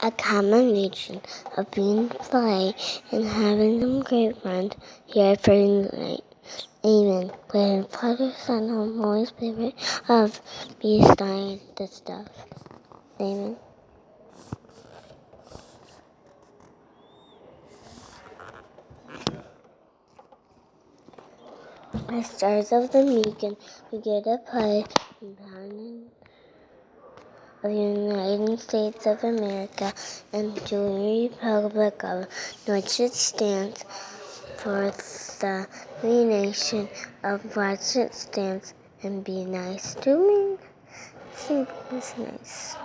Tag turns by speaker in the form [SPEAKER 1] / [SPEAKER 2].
[SPEAKER 1] a combination of being polite and having some great friends here for tonight. Amen. With Father, Son, and Holy Spirit of be starting the stuff. Amen. The stars of the beacon, we get a play in the of the United States of America and to the Republic of which it stands for the free nation of which it stands, and be nice to me. Think it's nice.